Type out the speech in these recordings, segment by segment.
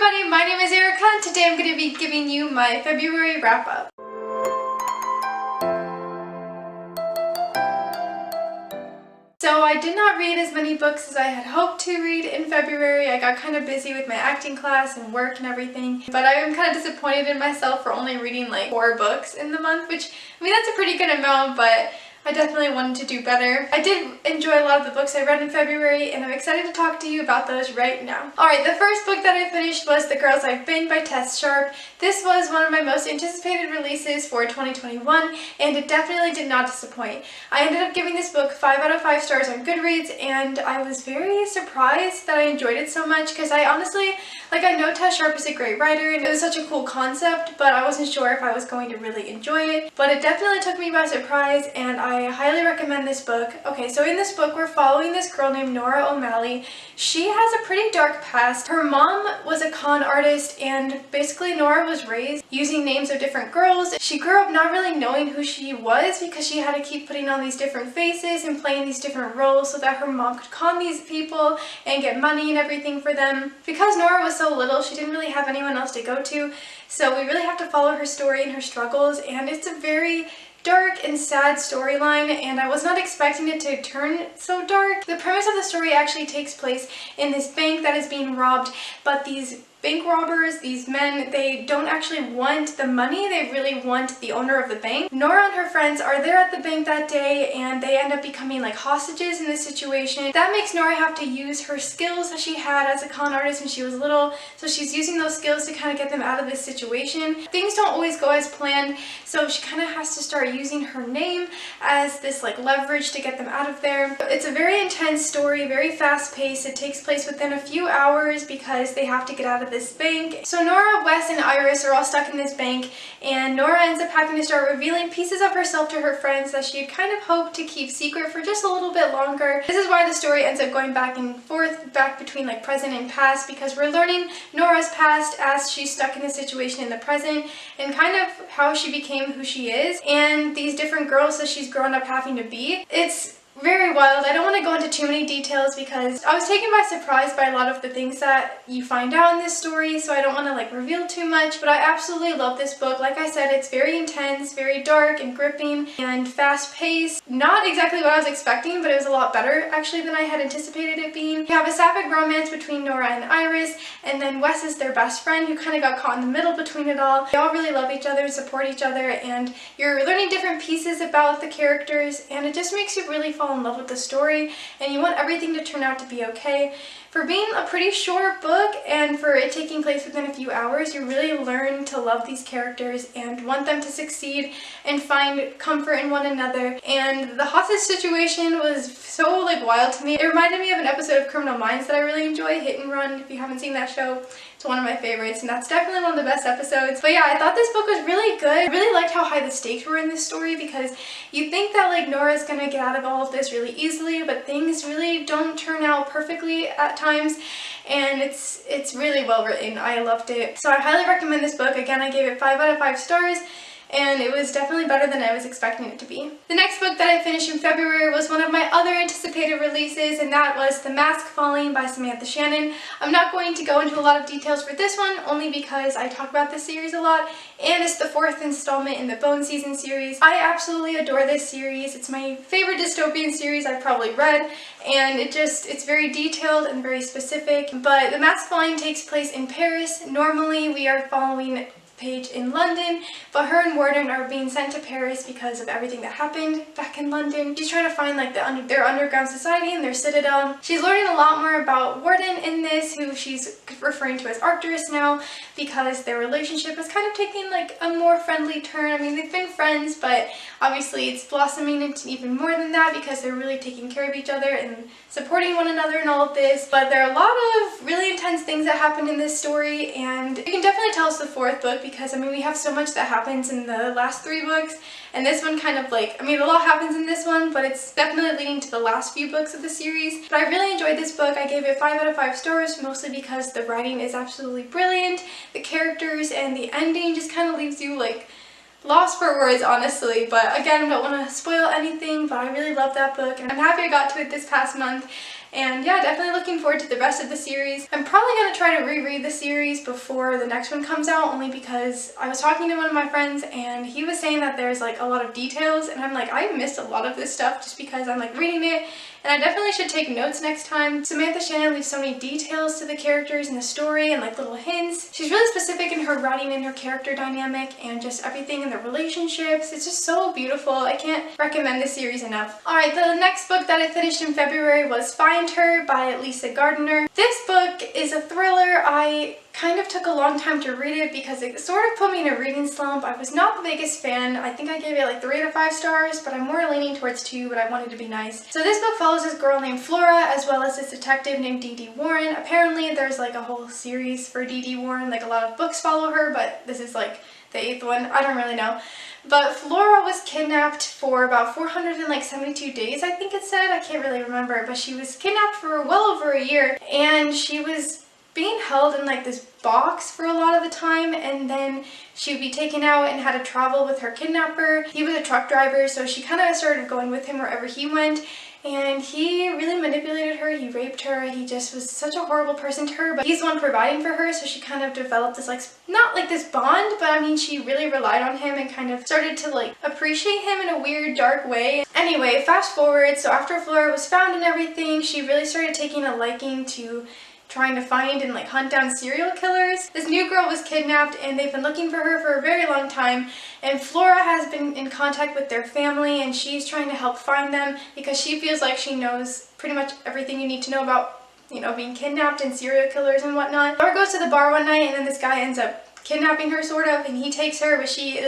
everybody, my name is Erica and today I'm going to be giving you my February wrap-up. So I did not read as many books as I had hoped to read in February. I got kind of busy with my acting class and work and everything, but I am kind of disappointed in myself for only reading like 4 books in the month, which, I mean, that's a pretty good amount, but I definitely wanted to do better. I did enjoy a lot of the books I read in February, and I'm excited to talk to you about those right now. Alright, the first book that I finished was The Girls Ive Been by Tess Sharp. This was one of my most anticipated releases for 2021, and it definitely did not disappoint. I ended up giving this book 5 out of 5 stars on Goodreads, and I was very surprised that I enjoyed it so much, because I honestly, I know Tess Sharp is a great writer, and it was such a cool concept, but I wasn't sure if I was going to really enjoy it. But it definitely took me by surprise, and I highly recommend this book. Okay, so in this book, we're following this girl named Nora O'Malley. She has a pretty dark past. Her mom was a con artist, and basically Nora was raised using names of different girls. She grew up not really knowing who she was because she had to keep putting on these different faces and playing these different roles so that her mom could con these people and get money and everything for them. Because Nora was so little, she didn't really have anyone else to go to, so we really have to follow her story and her struggles, and it's a very dark and sad storyline, and I was not expecting it to turn so dark. The premise of the story actually takes place in this bank that is being robbed, but these bank robbers, these men, they don't actually want the money, they really want the owner of the bank. Nora and her friends are there at the bank that day, and they end up becoming like hostages in this situation. That makes Nora have to use her skills that she had as a con artist when she was little, so she's using those skills to kind of get them out of this situation. Things don't always go as planned, so she kind of has to start using her name as this like leverage to get them out of there. It's a very intense story, very fast paced. It takes place within a few hours because they have to get out of this bank. So Nora, Wes, and Iris are all stuck in this bank, and Nora ends up having to start revealing pieces of herself to her friends that she had kind of hoped to keep secret for just a little bit longer. This is why the story ends up going back and forth, back between like present and past, because we're learning Nora's past as she's stuck in a situation in the present, and kind of how she became who she is, and these different girls that she's grown up having to be. It's very wild. I don't want to go into too many details because I was taken by surprise by a lot of the things that you find out in this story, so I don't want to like reveal too much, but I absolutely love this book. Like I said, it's very intense, very dark and gripping and fast paced. Not exactly what I was expecting, but it was a lot better actually than I had anticipated it being. You have a sapphic romance between Nora and Iris, and then Wes is their best friend who kind of got caught in the middle between it all. They all really love each other, support each other, and you're learning different pieces about the characters, and it just makes you really fall in love with the story, and you want everything to turn out to be okay. For being a pretty short book and for it taking place within a few hours, you really learn to love these characters and want them to succeed and find comfort in one another. And the hostage situation was so like wild to me. It reminded me of an episode of Criminal Minds that I really enjoy, Hit and Run. If you haven't seen that show, it's one of my favorites, and that's definitely one of the best episodes. But yeah, I thought this book was really good. I really liked how high the stakes were in this story, because you think that like Nora's gonna get out of all of this really easily, but things really don't turn out perfectly at times, and it's really well written. I loved it. So I highly recommend this book. Again, I gave it 5 out of 5 stars. And it was definitely better than I was expecting it to be. The next book that I finished in February was one of my other anticipated releases, and that was The Mask Falling by Samantha Shannon. I'm not going to go into a lot of details for this one, only because I talk about this series a lot, and it's the 4th installment in the Bone Season series. I absolutely adore this series. It's my favorite dystopian series I've probably read, and it's very detailed and very specific. But The Mask Falling takes place in Paris. Normally we are following Paige in London, but her and Warden are being sent to Paris because of everything that happened back in London. She's trying to find like their underground society and their citadel. She's learning a lot more about Warden in this, who she's referring to as Arcturus now, because their relationship is kind of taking like a more friendly turn. I mean, they've been friends, but obviously it's blossoming into even more than that because they're really taking care of each other and supporting one another in all of this. But there are a lot of really intense things that happen in this story, and you can definitely tell it's the 4th book because, I mean, we have so much that happens in the last 3 books, and this one kind of like, I mean, a lot happens in this one, but it's definitely leading to the last few books of the series. But I really enjoyed this book. I gave it 5 out of 5 stars, mostly because the writing is absolutely brilliant, the characters, and the ending just kind of leaves you like lost for words, honestly. But again, I don't want to spoil anything, but I really love that book, and I'm happy I got to it this past month. And yeah, definitely looking forward to the rest of the series. I'm probably going to try to reread the series before the next one comes out, only because I was talking to one of my friends and he was saying that there's like a lot of details, and I'm like, I missed a lot of this stuff just because I'm like reading it, and I definitely should take notes next time. Samantha Shannon leaves so many details to the characters in the story and like little hints. She's really specific in her writing and her character dynamic and just everything in the relationships. It's just so beautiful. I can't recommend this series enough. Alright, the next book that I finished in February was Find Her by Lisa Gardner. This book is a thriller. I kind of took a long time to read it because it sort of put me in a reading slump. I was not the biggest fan. I think I gave it like 3 out of 5 stars, but I'm more leaning towards 2, but I wanted to be nice. So this book follows this girl named Flora as well as this detective named Dee Warren. Apparently there's like a whole series for Dee Warren, like a lot of books follow her, but this is like the 8th one. I don't really know. But Flora was kidnapped for about 472 days, I think it said. I can't really remember, but she was kidnapped for well over a year, and she was being held in like this box for a lot of the time, and then she would be taken out and had to travel with her kidnapper. He was a truck driver, so she kind of started going with him wherever he went, and he really manipulated her, he raped her, he just was such a horrible person to her, but he's the one providing for her, so she kind of developed this like, not like this bond, but I mean she really relied on him and kind of started to like appreciate him in a weird dark way. Anyway, fast forward, so after Flora was found and everything, she really started taking a liking to trying to find and like hunt down serial killers. This new girl was kidnapped and they've been looking for her for a very long time, and Flora has been in contact with their family and she's trying to help find them because she feels like she knows pretty much everything you need to know about, you know, being kidnapped and serial killers and whatnot. Flora goes to the bar one night and then this guy ends up kidnapping her sort of, and he takes her, but she's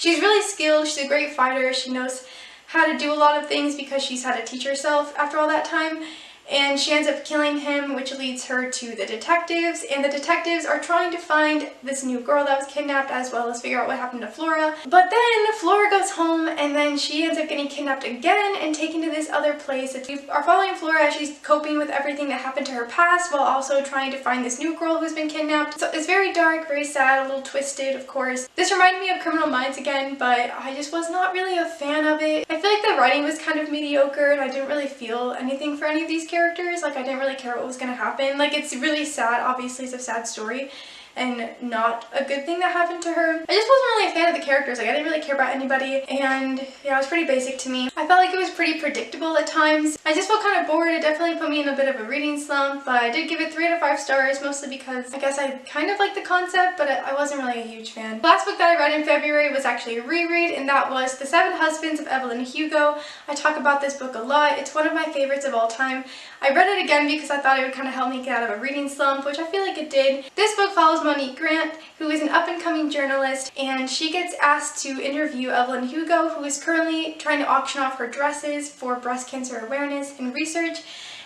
really skilled, she's a great fighter, she knows how to do a lot of things because she's had to teach herself after all that time. And she ends up killing him, which leads her to the detectives, and the detectives are trying to find this new girl that was kidnapped as well as figure out what happened to Flora. But then Flora goes home and then she ends up getting kidnapped again and taken to this other place. We are following Flora as she's coping with everything that happened to her past while also trying to find this new girl who's been kidnapped. So it's very dark, very sad, a little twisted, of course. This reminded me of Criminal Minds again, but I just was not really a fan of it. I feel like the writing was kind of mediocre and I didn't really feel anything for any of these characters. Like, I didn't really care what was going to happen. Like, it's really sad. Obviously, it's a sad story and not a good thing that happened to her. I just wasn't really a fan of the characters. Like, I didn't really care about anybody, and yeah, it was pretty basic to me. I felt like it was pretty predictable at times. I just felt kind of bored. It definitely put me in a bit of a reading slump, but I did give it 3 out of 5 stars, mostly because I guess I kind of liked the concept, but I wasn't really a huge fan. The last book that I read in February was actually a reread, and that was The 7 Husbands of Evelyn Hugo. I talk about this book a lot. It's one of my favorites of all time. I read it again because I thought it would kind of help me get out of a reading slump, which I feel like it did. This book follows Monique Grant, who is an up-and-coming journalist, and she gets asked to interview Evelyn Hugo, who is currently trying to auction off her dresses for breast cancer awareness and research,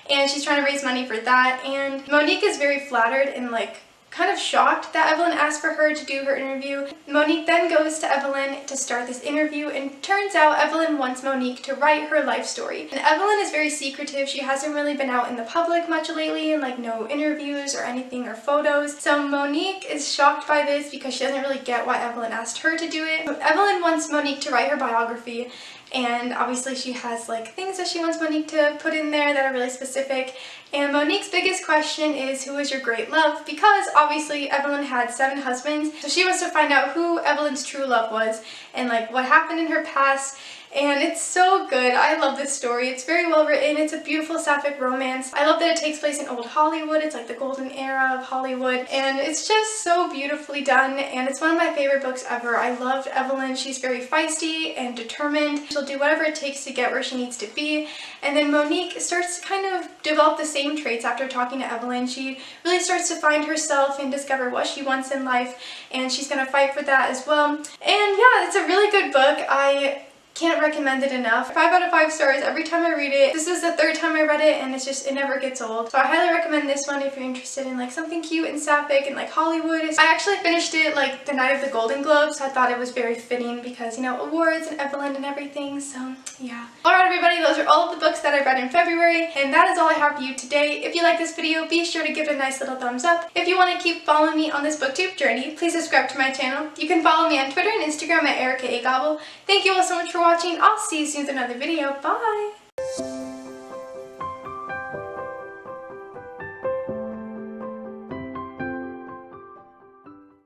and she's trying to raise money for that. And Monique is very flattered and like kind of shocked that Evelyn asked for her to do her interview. Monique then goes to Evelyn to start this interview, and turns out Evelyn wants Monique to write her life story. And Evelyn is very secretive. She hasn't really been out in the public much lately, and like no interviews or anything or photos. So Monique is shocked by this because she doesn't really get why Evelyn asked her to do it. So Evelyn wants Monique to write her biography, and obviously she has like things that she wants Monique to put in there that are really specific. And Monique's biggest question is, who is your great love? Because obviously Evelyn had 7 husbands, so she wants to find out who Evelyn's true love was and like what happened in her past. And it's so good. I love this story. It's very well written. It's a beautiful sapphic romance. I love that it takes place in old Hollywood. It's like the golden era of Hollywood, and it's just so beautifully done, and it's one of my favorite books ever. I loved Evelyn. She's very feisty and determined. She'll do whatever it takes to get where she needs to be. And then Monique starts to kind of develop the same traits after talking to Evelyn. She really starts to find herself and discover what she wants in life, and she's going to fight for that as well. And yeah, it's a really good book. I can't recommend it enough. 5 out of 5 stars every time I read it. This is the 3rd time I read it, and it never gets old. So I highly recommend this one if you're interested in like something cute and sapphic and like Hollywood. I actually finished it like the night of the Golden Globes, so I thought it was very fitting because, you know, awards and Evelyn and everything, so yeah. Alright everybody, those are all of the books that I read in February, and that is all I have for you today. If you like this video, be sure to give it a nice little thumbs up. If you want to keep following me on this booktube journey, please subscribe to my channel. You can follow me on Twitter and Instagram at ErikaAGobble. Thank you all so much for watching. I'll see you soon with another video. Bye!